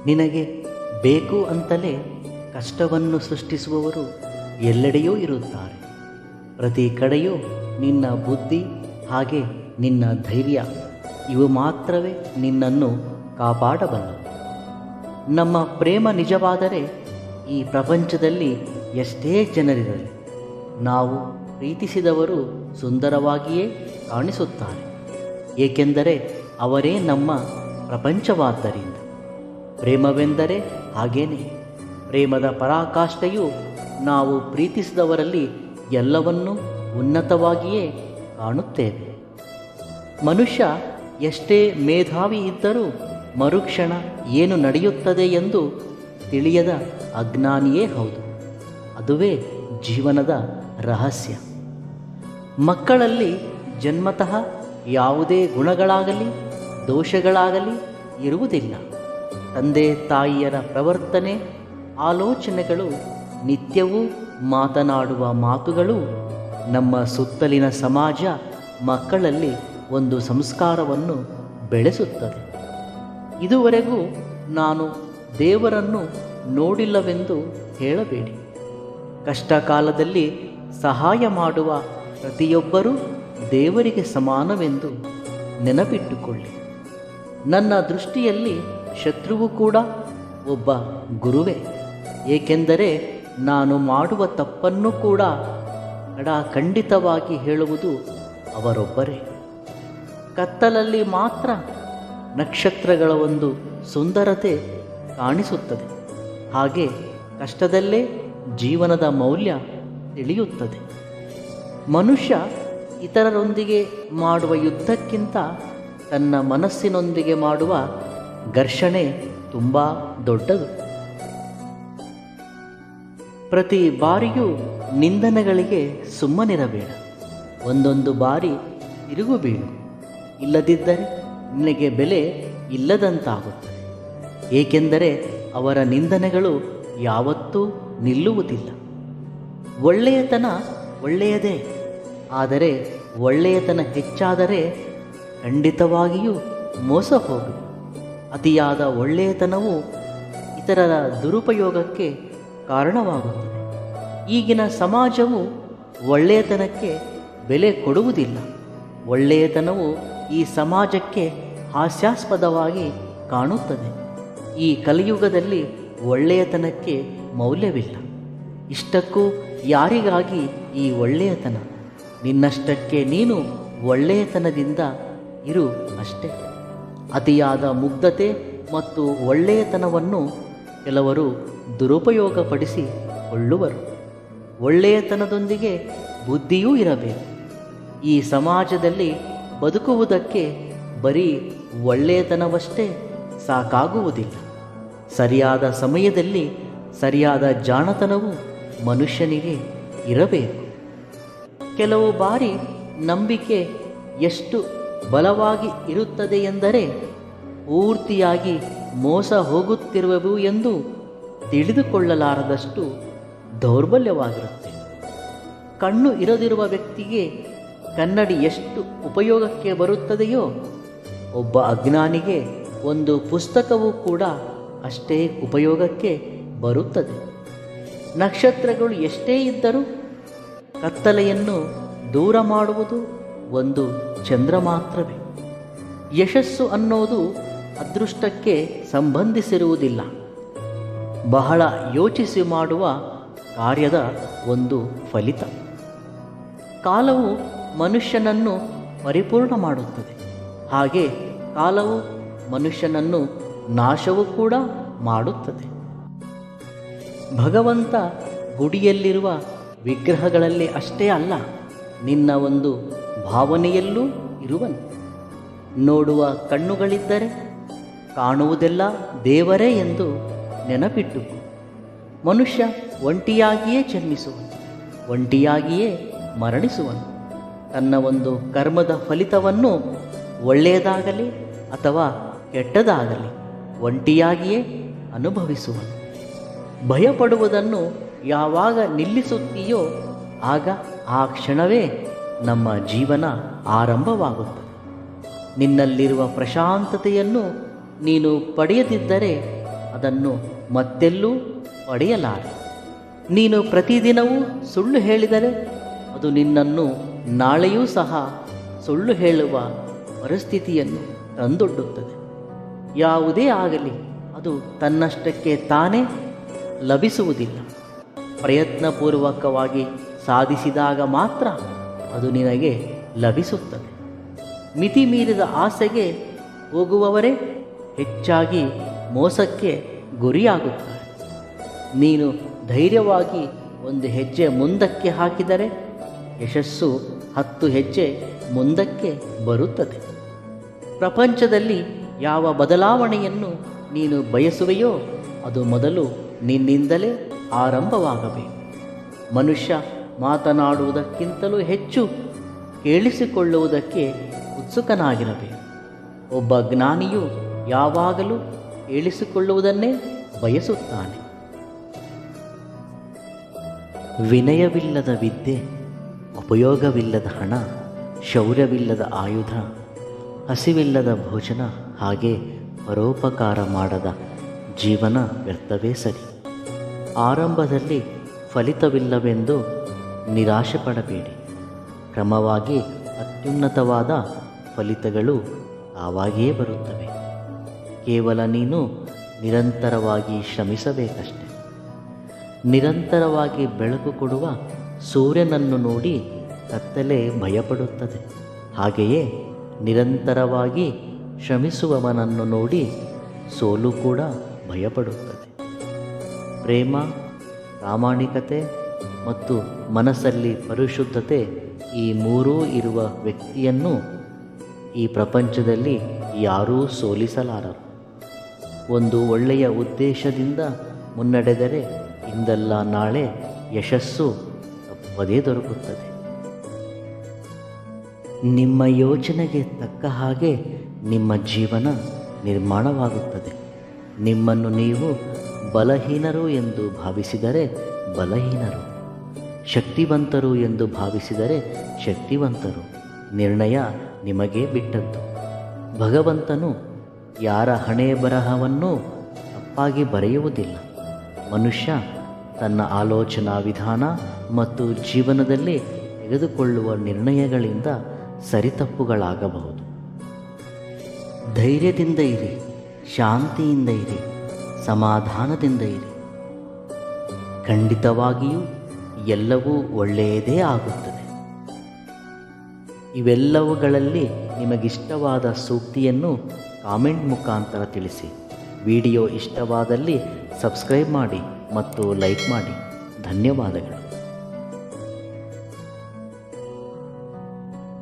ನಿನಗೆ ಬೇಕು ಅಂತಲೇ ಕಷ್ಟವನ್ನು ಸೃಷ್ಟಿಸುವವರು ಎಲ್ಲೆಡೆಯೂ ಇರುತ್ತಾರೆ. ಪ್ರತಿ ಕಡೆಯೂ ನಿನ್ನ ಬುದ್ಧಿ ಹಾಗೆ ನಿನ್ನ ಧೈರ್ಯ ಇವು ಮಾತ್ರವೇ ನಿನ್ನನ್ನು ಕಾಪಾಡಬಲ್ಲವು. ನಮ್ಮ ಪ್ರೇಮ ನಿಜವಾದರೆ ಈ ಪ್ರಪಂಚದಲ್ಲಿ ಎಷ್ಟೇ ಜನರಿರಲಿ ನಾವು ಪ್ರೀತಿಸಿದವರು ಸುಂದರವಾಗಿಯೇ ಕಾಣಿಸುತ್ತಾರೆ, ಏಕೆಂದರೆ ಅವರೇ ನಮ್ಮ ಪ್ರಪಂಚವಾದ್ದರಿಂದ. ಪ್ರೇಮವೆಂದರೆ ಹಾಗೇನೆ. ಪ್ರೇಮದ ಪರಾಕಾಷ್ಠೆಯು ನಾವು ಪ್ರೀತಿಸಿದವರಲ್ಲಿ ಎಲ್ಲವನ್ನೂ ಉನ್ನತವಾಗಿಯೇ ಕಾಣುತ್ತೇವೆ. ಮನುಷ್ಯ ಎಷ್ಟೇ ಮೇಧಾವಿ ಇದ್ದರೂ ಮರುಕ್ಷಣ ಏನು ನಡೆಯುತ್ತದೆ ಎಂದು ತಿಳಿಯದ ಅಜ್ಞಾನಿಯೇ ಹೌದು. ಅದುವೇ ಜೀವನದ ರಹಸ್ಯ. ಮಕ್ಕಳಲ್ಲಿ ಜನ್ಮತಃ ಯಾವುದೇ ಗುಣಗಳಾಗಲಿ ದೋಷಗಳಾಗಲಿ ಇರುವುದಿಲ್ಲ. ತಂದೆ ತಾಯಿಯರ ಪ್ರವರ್ತನೆ ಆಲೋಚನೆಗಳು ನಿತ್ಯವೂ ಮಾತನಾಡುವ ಮಾತುಗಳು ನಮ್ಮ ಸುತ್ತಲಿನ ಸಮಾಜ ಮಕ್ಕಳಲ್ಲಿ ಒಂದು ಸಂಸ್ಕಾರವನ್ನು ಬೆಳೆಸುತ್ತದೆ. ಇದುವರೆಗೂ ನಾನು ದೇವರನ್ನು ನೋಡಿಲ್ಲವೆಂದು ಹೇಳಬೇಡಿ. ಕಷ್ಟ ಕಾಲದಲ್ಲಿ ಸಹಾಯ ಮಾಡುವ ಪ್ರತಿಯೊಬ್ಬರೂ ದೇವರಿಗೆ ಸಮಾನವೆಂದು ನೆನಪಿಟ್ಟುಕೊಳ್ಳಿ. ನನ್ನ ದೃಷ್ಟಿಯಲ್ಲಿ ಶತ್ರುವು ಕೂಡ ಒಬ್ಬ ಗುರುವೇ, ಏಕೆಂದರೆ ನಾನು ಮಾಡುವ ತಪ್ಪನ್ನು ಕೂಡ ಖಂಡಿತವಾಗಿ ಹೇಳುವುದು ಅವರೊಬ್ಬರೇ. ಕತ್ತಲಲ್ಲಿ ಮಾತ್ರ ನಕ್ಷತ್ರಗಳ ಒಂದು ಸುಂದರತೆ ಕಾಣಿಸುತ್ತದೆ, ಹಾಗೆ ಕಷ್ಟದಲ್ಲೇ ಜೀವನದ ಮೌಲ್ಯ ತಿಳಿಯುತ್ತದೆ. ಮನುಷ್ಯ ಇತರರೊಂದಿಗೆ ಮಾಡುವ ಯುದ್ಧಕ್ಕಿಂತ ತನ್ನ ಮನಸ್ಸಿನೊಂದಿಗೆ ಮಾಡುವ ಘರ್ಷಣೆ ತುಂಬ ದೊಡ್ಡದು. ಪ್ರತಿ ಬಾರಿಯೂ ನಿಂದನೆಗಳಿಗೆ ಸುಮ್ಮನಿರಬೇಡ. ಒಂದೊಂದು ಬಾರಿ ತಿರುಗು ಬೀಳು, ಇಲ್ಲದಿದ್ದರೆ ನಿನಗೆ ಬೆಲೆ ಇಲ್ಲದಂತಾಗುತ್ತದೆ. ಏಕೆಂದರೆ ಅವರ ನಿಂದನೆಗಳು ಯಾವತ್ತೂ ನಿಲ್ಲುವುದಿಲ್ಲ. ಒಳ್ಳೆಯತನ ಒಳ್ಳೆಯದೇ, ಆದರೆ ಒಳ್ಳೆಯತನ ಹೆಚ್ಚಾದರೆ ಖಂಡಿತವಾಗಿಯೂ ಮೋಸ ಹೋಗು. ಅತಿಯಾದ ಒಳ್ಳೆಯತನವು ಇತರರ ದುರುಪಯೋಗಕ್ಕೆ ಕಾರಣವಾಗುತ್ತದೆ. ಈಗಿನ ಸಮಾಜವು ಒಳ್ಳೆಯತನಕ್ಕೆ ಬೆಲೆ ಕೊಡುವುದಿಲ್ಲ. ಒಳ್ಳೆಯತನವು ಈ ಸಮಾಜಕ್ಕೆ ಹಾಸ್ಯಾಸ್ಪದವಾಗಿ ಕಾಣುತ್ತದೆ. ಈ ಕಲಿಯುಗದಲ್ಲಿ ಒಳ್ಳೆಯತನಕ್ಕೆ ಮೌಲ್ಯವಿಲ್ಲ. ಇಷ್ಟಕ್ಕೂ ಯಾರಿಗಾಗಿ ಈ ಒಳ್ಳೆಯತನ? ನಿನ್ನಷ್ಟಕ್ಕೆ ನೀನು ಒಳ್ಳೆಯತನದಿಂದ ಇರು ಅಷ್ಟೇ. ಅತಿಯಾದ ಮುಗ್ಧತೆ ಮತ್ತು ಒಳ್ಳೆಯತನವನ್ನು ಕೆಲವರು ದುರುಪಯೋಗಪಡಿಸಿಕೊಳ್ಳುವರು. ಒಳ್ಳೆಯತನದೊಂದಿಗೆ ಬುದ್ಧಿಯೂ ಇರಬೇಕು. ಈ ಸಮಾಜದಲ್ಲಿ ಬದುಕುವುದಕ್ಕೆ ಬರೀ ಒಳ್ಳೆಯತನವಷ್ಟೇ ಸಾಕಾಗುವುದಿಲ್ಲ. ಸರಿಯಾದ ಸಮಯದಲ್ಲಿ ಸರಿಯಾದ ಜಾಣತನವು ಮನುಷ್ಯನಿಗೆ ಇರಬೇಕು. ಕೆಲವು ಬಾರಿ ನಂಬಿಕೆ ಎಷ್ಟು ಬಲವಾಗಿ ಇರುತ್ತದೆ ಎಂದರೆ ಪೂರ್ತಿಯಾಗಿ ಮೋಸ ಹೋಗುತ್ತಿರುವೆವು ಎಂದು ತಿಳಿದುಕೊಳ್ಳಲಾರದಷ್ಟು ದೌರ್ಬಲ್ಯವಾಗಿರುತ್ತೆ. ಕಣ್ಣು ಇರದಿರುವ ವ್ಯಕ್ತಿಗೆ ಕನ್ನಡಿ ಎಷ್ಟು ಉಪಯೋಗಕ್ಕೆ ಬರುತ್ತದೆಯೋ, ಒಬ್ಬ ಅಜ್ಞಾನಿಗೆ ಒಂದು ಪುಸ್ತಕವೂ ಕೂಡ ಅಷ್ಟೇ ಉಪಯೋಗಕ್ಕೆ ಬರುತ್ತದೆ. ನಕ್ಷತ್ರಗಳು ಎಷ್ಟೇ ಇದ್ದರೂ ಕತ್ತಲೆಯನ್ನು ದೂರ ಮಾಡುವುದು ಒಂದು ಚಂದ್ರ ಮಾತ್ರವೇ. ಯಶಸ್ಸು ಅನ್ನೋದು ಅದೃಷ್ಟಕ್ಕೆ ಸಂಬಂಧಿಸಿರುವುದಿಲ್ಲ, ಬಹಳ ಯೋಚಿಸಿ ಮಾಡುವ ಕಾರ್ಯದ ಒಂದು ಫಲಿತ. ಕಾಲವು ಮನುಷ್ಯನನ್ನು ಪರಿಪೂರ್ಣ ಮಾಡುತ್ತದೆ, ಹಾಗೆ ಕಾಲವು ಮನುಷ್ಯನನ್ನು ನಾಶವೂ ಕೂಡ ಮಾಡುತ್ತದೆ. ಭಗವಂತ ಗುಡಿಯಲ್ಲಿರುವ ವಿಗ್ರಹಗಳಲ್ಲಿ ಅಷ್ಟೇ ಅಲ್ಲ, ನಿನ್ನ ಒಂದು ಭಾವನೆಯಲ್ಲೂ ಇರುವನು. ನೋಡುವ ಕಣ್ಣುಗಳಿದ್ದರೆ ಕಾಣುವುದೆಲ್ಲ ದೇವರೇ ಎಂದು ನೆನಪಿಟ್ಟುಕೋ. ಮನುಷ್ಯ ಒಂಟಿಯಾಗಿಯೇ ಜನ್ಮಿಸುವನು, ಒಂಟಿಯಾಗಿಯೇ ಮರಣಿಸುವನು. ತನ್ನ ಒಂದು ಕರ್ಮದ ಫಲಿತವನ್ನು ಒಳ್ಳೆಯದಾಗಲಿ ಅಥವಾ ಕೆಟ್ಟದಾಗಲಿ ಒಂಟಿಯಾಗಿಯೇ ಅನುಭವಿಸುವನು. ಭಯಪಡುವುದನ್ನು ಯಾವಾಗ ನಿಲ್ಲಿಸುತ್ತೀಯೋ ಆಗ ಆ ಕ್ಷಣವೇ ನಮ್ಮ ಜೀವನ ಆರಂಭವಾಗುತ್ತದೆ. ನಿನ್ನಲ್ಲಿರುವ ಪ್ರಶಾಂತತೆಯನ್ನು ನೀನು ಪಡೆಯದಿದ್ದರೆ ಅದನ್ನು ಮತ್ತೆಲ್ಲೂ ಪಡೆಯಲಾರೆ. ನೀನು ಪ್ರತಿದಿನವೂ ಸುಳ್ಳು ಹೇಳಿದರೆ ಅದು ನಿನ್ನನ್ನು ನಾಳೆಯೂ ಸಹ ಸುಳ್ಳು ಹೇಳುವ ಪರಿಸ್ಥಿತಿಯನ್ನು ತಂದೊಡ್ಡುತ್ತದೆ. ಯಾವುದೇ ಆಗಲಿ ಅದು ತನ್ನಷ್ಟಕ್ಕೆ ತಾನೇ ಲಭಿಸುವುದಿಲ್ಲ. ಪ್ರಯತ್ನಪೂರ್ವಕವಾಗಿ ಸಾಧಿಸಿದಾಗ ಮಾತ್ರ ಅದು ನಿನಗೆ ಲಭಿಸುತ್ತದೆ. ಮಿತಿ ಮೀರಿದ ಆಸೆಗೆ ಹೋಗುವವರೇ ಹೆಚ್ಚಾಗಿ ಮೋಸಕ್ಕೆ ಗುರಿಯಾಗುತ್ತಾರೆ. ನೀನು ಧೈರ್ಯವಾಗಿ ಒಂದು ಹೆಜ್ಜೆ ಮುಂದಕ್ಕೆ ಹಾಕಿದರೆ ಯಶಸ್ಸು 10 ಹೆಜ್ಜೆ ಮುಂದಕ್ಕೆ ಬರುತ್ತದೆ. ಪ್ರಪಂಚದಲ್ಲಿ ಯಾವ ಬದಲಾವಣೆಯನ್ನು ನೀನು ಬಯಸುವೆಯೋ ಅದು ಮೊದಲು ನಿನ್ನಿಂದಲೇ ಆರಂಭವಾಗಬೇಕು. ಮನುಷ್ಯ ಮಾತನಾಡುವುದಕ್ಕಿಂತಲೂ ಹೆಚ್ಚು ಕೇಳಿಸಿಕೊಳ್ಳುವುದಕ್ಕೆ ಉತ್ಸುಕನಾಗಿರಬೇಕು. ಒಬ್ಬ ಜ್ಞಾನಿಯು ಯಾವಾಗಲೂ ಕೇಳಿಸಿಕೊಳ್ಳುವುದನ್ನೇ ಬಯಸುತ್ತಾನೆ. ವಿನಯವಿಲ್ಲದ ವಿದ್ಯೆ, ಉಪಯೋಗವಿಲ್ಲದ ಹಣ, ಶೌರ್ಯವಿಲ್ಲದ ಆಯುಧ, ಹಸಿವಿಲ್ಲದ ಭೋಜನ, ಹಾಗೆ ಪರೋಪಕಾರ ಮಾಡದ ಜೀವನ ವ್ಯರ್ಥವೇ ಸರಿ. ಆರಂಭದಲ್ಲಿ ಫಲಿತವಿಲ್ಲವೆಂದು ನಿರಾಶೆ ಪಡಬೇಡಿ. ಕ್ರಮವಾಗಿ ಅತ್ಯುನ್ನತವಾದ ಫಲಿತಗಳು ತಾವಾಗಿಯೇ ಬರುತ್ತವೆ. ಕೇವಲ ನೀನು ನಿರಂತರವಾಗಿ ಶ್ರಮಿಸಬೇಕಷ್ಟೆ. ನಿರಂತರವಾಗಿ ಬೆಳಕು ಕೊಡುವ ಸೂರ್ಯನನ್ನು ನೋಡಿ ಕತ್ತಲೆ ಭಯಪಡುತ್ತದೆ. ಹಾಗೆಯೇ ನಿರಂತರವಾಗಿ ಶ್ರಮಿಸುವವನನ್ನು ನೋಡಿ ಸೋಲು ಕೂಡ ಭಯಪಡುತ್ತದೆ. ಪ್ರೇಮ, ಪ್ರಾಮಾಣಿಕತೆ ಮತ್ತು ಮನಸ್ಸಲ್ಲಿ ಪರಿಶುದ್ಧತೆ, ಈ ಮೂರೂ ಇರುವ ವ್ಯಕ್ತಿಯನ್ನು ಈ ಪ್ರಪಂಚದಲ್ಲಿ ಯಾರೂ ಸೋಲಿಸಲಾರರು. ಒಂದು ಒಳ್ಳೆಯ ಉದ್ದೇಶದಿಂದ ಮುನ್ನಡೆದರೆ ಇಂದಲ್ಲ ನಾಳೆ ಯಶಸ್ಸು ತಪ್ಪದೇ ದೊರಕುತ್ತದೆ. ನಿಮ್ಮ ಯೋಚನೆಗೆ ತಕ್ಕ ಹಾಗೆ ನಿಮ್ಮ ಜೀವನ ನಿರ್ಮಾಣವಾಗುತ್ತದೆ. ನಿಮ್ಮನ್ನು ನೀವು ಬಲಹೀನರು ಎಂದು ಭಾವಿಸಿದರೆ ಬಲಹೀನರು, ಶಕ್ತಿವಂತರು ಎಂದು ಭಾವಿಸಿದರೆ ಶಕ್ತಿವಂತರು. ನಿರ್ಣಯ ನಿಮಗೆ ಬಿಟ್ಟದ್ದು. ಭಗವಂತನು ಯಾರ ಹಣೆ ಬರಹವನ್ನೂ ತಪ್ಪಾಗಿ ಬರೆಯುವುದಿಲ್ಲ. ಮನುಷ್ಯ ತನ್ನ ಆಲೋಚನಾ ವಿಧಾನ ಮತ್ತು ಜೀವನದಲ್ಲಿ ತೆಗೆದುಕೊಳ್ಳುವ ನಿರ್ಣಯಗಳಿಂದ ಸರಿತಪ್ಪುಗಳಾಗಬಹುದು. ಧೈರ್ಯದಿಂದ ಇರಿ, ಶಾಂತಿಯಿಂದ ಇರಿ, ಸಮಾಧಾನದಿಂದ ಇರಿ. ಖಂಡಿತವಾಗಿಯೂ ಎಲ್ಲವೂ ಒಳ್ಳೆಯದೇ ಆಗುತ್ತದೆ. ಇವೆಲ್ಲವುಗಳಲ್ಲಿ ನಿಮಗಿಷ್ಟವಾದ ಸೂಕ್ತಿಯನ್ನು ಕಾಮೆಂಟ್ ಮುಖಾಂತರ ತಿಳಿಸಿ. ವಿಡಿಯೋ ಇಷ್ಟವಾದಲ್ಲಿ ಸಬ್ಸ್ಕ್ರೈಬ್ ಮಾಡಿ ಮತ್ತು ಲೈಕ್ ಮಾಡಿ. ಧನ್ಯವಾದಗಳು.